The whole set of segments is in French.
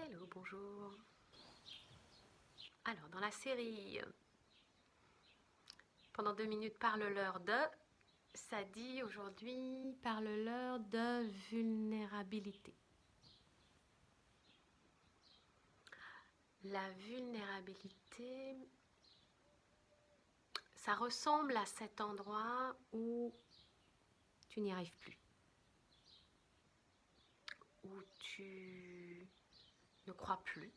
Hello, bonjour. Alors, dans la série Pendant 2 minutes, parle-leur de, ça dit aujourd'hui, parle-leur de vulnérabilité. La vulnérabilité, ça ressemble à cet endroit où tu n'y arrives plus, où tu ne crois plus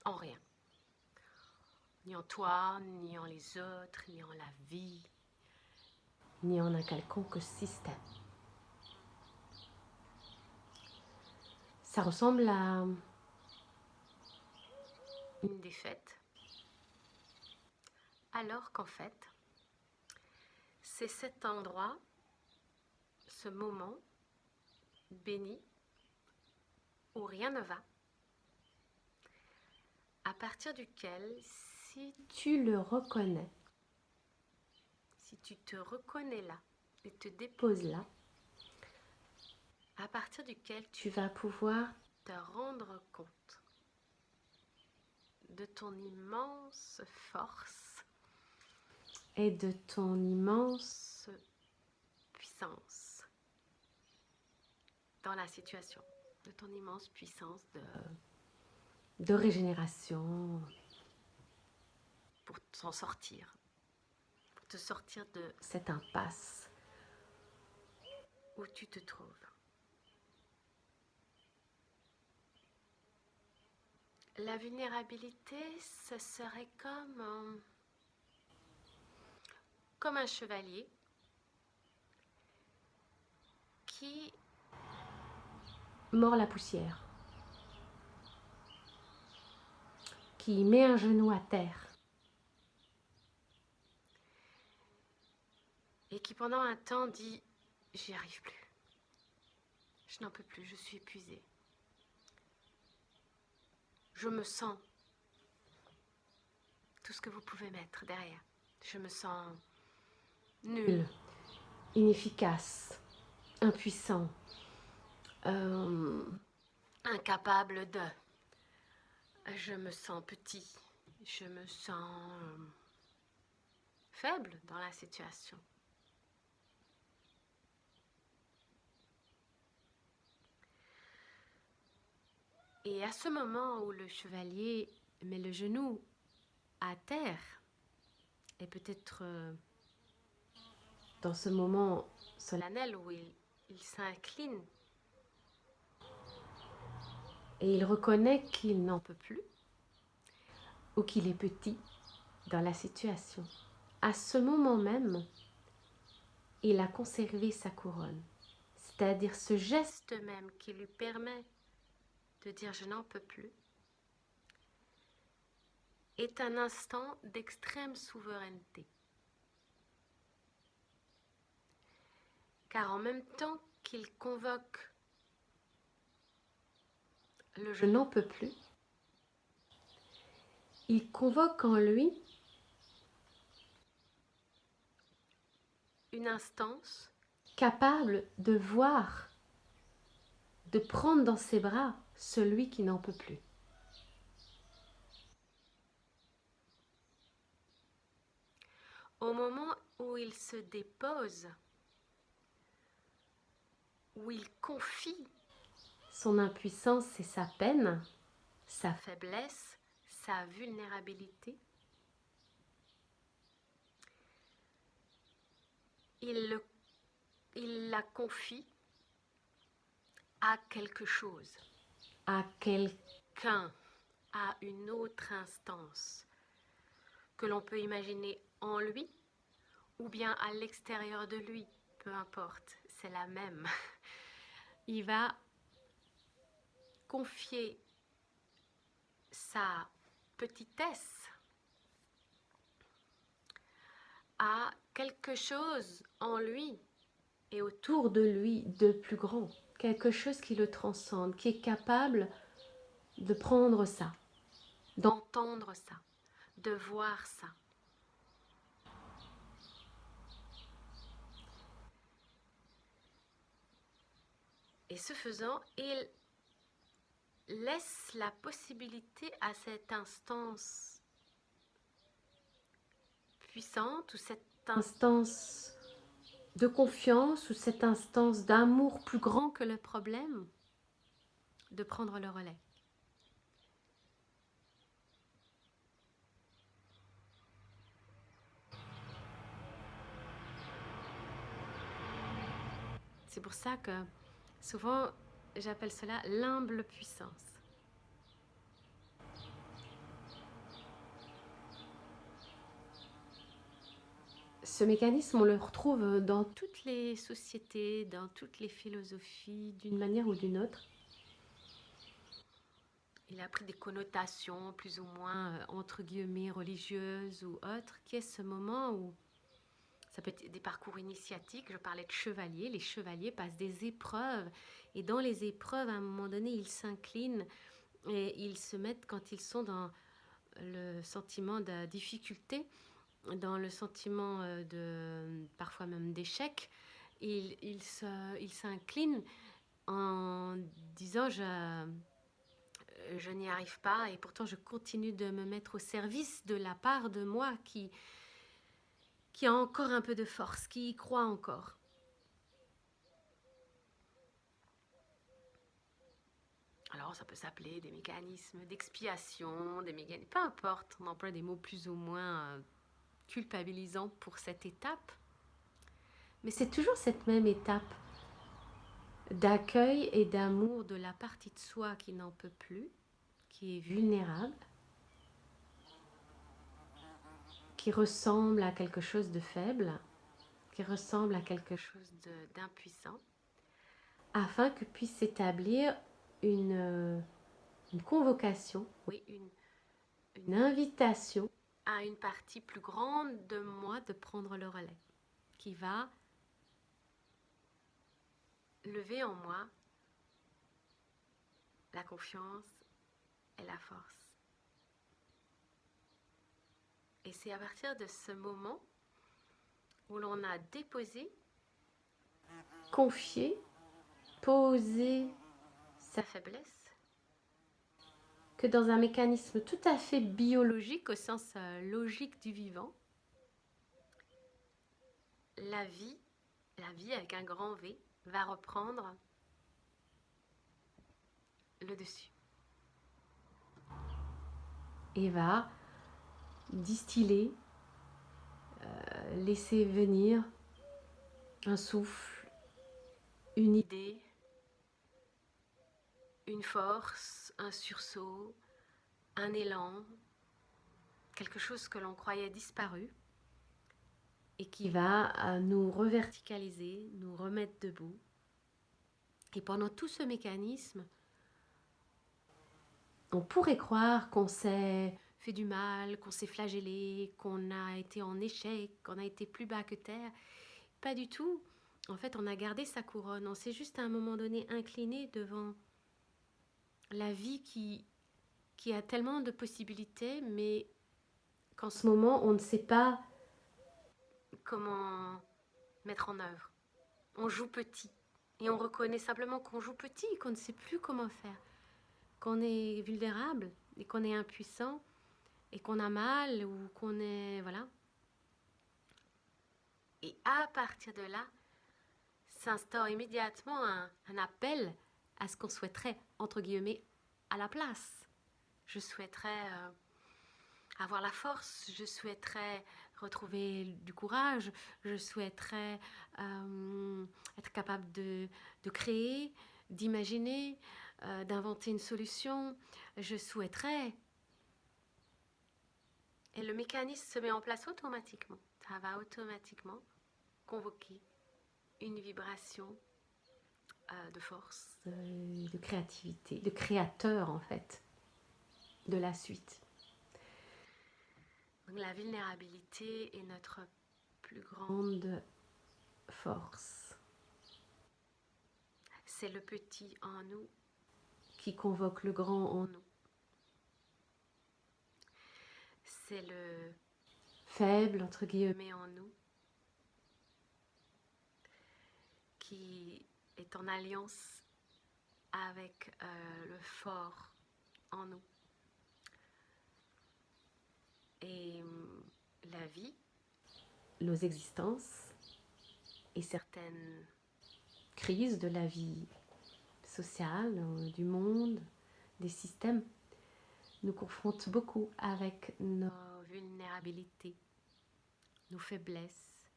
en rien, ni en toi, ni en les autres, ni en la vie, ni en un quelconque système. Ça ressemble à une défaite, alors qu'en fait, c'est cet endroit, ce moment béni, où rien ne va, à partir duquel, si tu le reconnais, si tu te reconnais là et te déposes là, à partir duquel tu vas pouvoir te rendre compte de ton immense force et de ton immense puissance dans la situation, de ton immense puissance de régénération pour t'en sortir, pour te sortir de cette impasse où tu te trouves. La vulnérabilité, ce serait comme un chevalier qui mord la poussière, qui met un genou à terre et qui pendant un temps dit « j'y arrive plus, je n'en peux plus, je suis épuisée, je me sens », tout ce que vous pouvez mettre derrière, je me sens nul, inefficace, impuissant, incapable de, je me sens petit, je me sens faible dans la situation. Et à ce moment où le chevalier met le genou à terre, et peut-être dans ce moment solennel où il s'incline et il reconnaît qu'il n'en peut plus ou qu'il est petit dans la situation, à ce moment même, il a conservé sa couronne. C'est-à-dire ce geste même qui lui permet de dire « je n'en peux plus » est un instant d'extrême souveraineté. Car en même temps qu'il convoque le « je n'en peux plus », il convoque en lui une instance capable de voir, de prendre dans ses bras celui qui n'en peut plus. Au moment où il se dépose, où il confie son impuissance et sa peine, sa faiblesse, sa vulnérabilité, il la confie à quelque chose, à quelqu'un, à une autre instance que l'on peut imaginer en lui ou bien à l'extérieur de lui, peu importe, c'est la même. Il va confier sa petitesse à quelque chose en lui et autour de lui de plus grand, quelque chose qui le transcende, qui est capable de prendre ça, d'entendre ça, de voir ça. Et ce faisant, il laisse la possibilité à cette instance puissante ou cette instance de confiance ou cette instance d'amour plus grand que le problème de prendre le relais. C'est pour ça que souvent j'appelle cela l'humble puissance. Ce mécanisme, on le retrouve dans toutes les sociétés, dans toutes les philosophies, d'une manière ou d'une autre. Il a pris des connotations plus ou moins, entre guillemets, religieuses ou autres, qui est ce moment où ça peut être des parcours initiatiques. Je parlais de chevaliers. Les chevaliers passent des épreuves. Et dans les épreuves, à un moment donné, ils s'inclinent et ils se mettent, quand ils sont dans le sentiment de difficulté, dans le sentiment de parfois même d'échec, ils s'inclinent en disant je n'y arrive pas et pourtant je continue de me mettre au service de la part de moi qui a encore un peu de force, qui y croit encore. Alors ça peut s'appeler des mécanismes d'expiation, des mécanismes, peu importe, on emploie des mots plus ou moins culpabilisants pour cette étape. Mais c'est toujours cette même étape d'accueil et d'amour de la partie de soi qui n'en peut plus, qui est vulnérable, qui ressemble à quelque chose de faible, qui ressemble à quelque chose d'impuissant, afin que puisse s'établir une convocation, oui, une invitation à une partie plus grande de moi de prendre le relais, qui va lever en moi la confiance et la force. Et c'est à partir de ce moment où l'on a déposé, confié, posé sa faiblesse, que dans un mécanisme tout à fait biologique, au sens logique du vivant, la vie avec un grand V, va reprendre le dessus. Et va distiller, laisser venir un souffle, une idée, une force, un sursaut, un élan, quelque chose que l'on croyait disparu et qui va nous reverticaliser, nous remettre debout. Et pendant tout ce mécanisme, on pourrait croire qu'on s'est fait du mal, qu'on s'est flagellé, qu'on a été en échec, qu'on a été plus bas que terre. Pas du tout. En fait, on a gardé sa couronne. On s'est juste à un moment donné incliné devant la vie qui a tellement de possibilités, mais qu'en ce moment, on ne sait pas comment mettre en œuvre. On joue petit. Et on reconnaît simplement qu'on joue petit et qu'on ne sait plus comment faire. Qu'on est vulnérable et qu'on est impuissant et qu'on a mal ou qu'on est... Voilà. Et à partir de là, s'instaure immédiatement un appel à ce qu'on souhaiterait, entre guillemets, à la place. Je souhaiterais avoir la force, je souhaiterais retrouver du courage, je souhaiterais être capable de créer, d'imaginer, d'inventer une solution. Je souhaiterais. Et le mécanisme se met en place automatiquement. Ça va automatiquement convoquer une vibration de force, de créativité, de créateur en fait, de la suite. Donc la vulnérabilité est notre plus grande force. C'est le petit en nous qui convoque le grand en nous. C'est le faible, entre guillemets, en nous qui est en alliance avec le fort en nous. Et la vie, nos existences et certaines crises de la vie sociale, du monde, des systèmes, nous confrontent beaucoup avec nos vulnérabilités, nos faiblesses,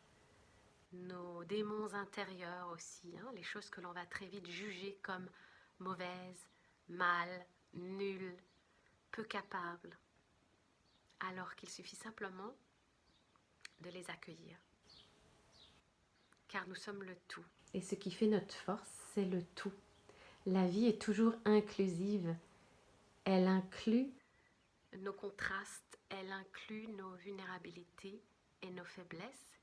nos démons intérieurs aussi, les choses que l'on va très vite juger comme mauvaises, mal, nulles, peu capables, alors qu'il suffit simplement de les accueillir. Car nous sommes le tout. Et ce qui fait notre force, c'est le tout. La vie est toujours inclusive. Elle inclut nos contrastes, elle inclut nos vulnérabilités et nos faiblesses.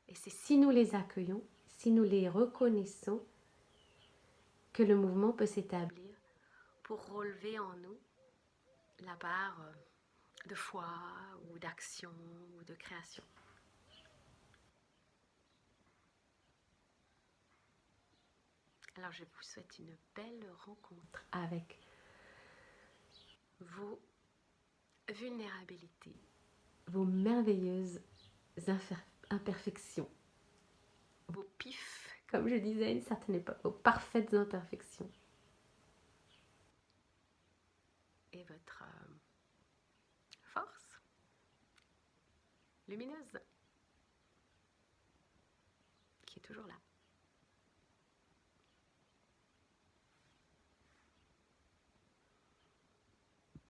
Et c'est si nous les accueillons, si nous les reconnaissons, que le mouvement peut s'établir pour relever en nous la barre de foi ou d'action ou de création. Alors je vous souhaite une belle rencontre avec vos vulnérabilités, vos merveilleuses imperfections, vos pifs, comme je disais à une certaine époque, vos parfaites imperfections. Et votre force lumineuse qui est toujours là.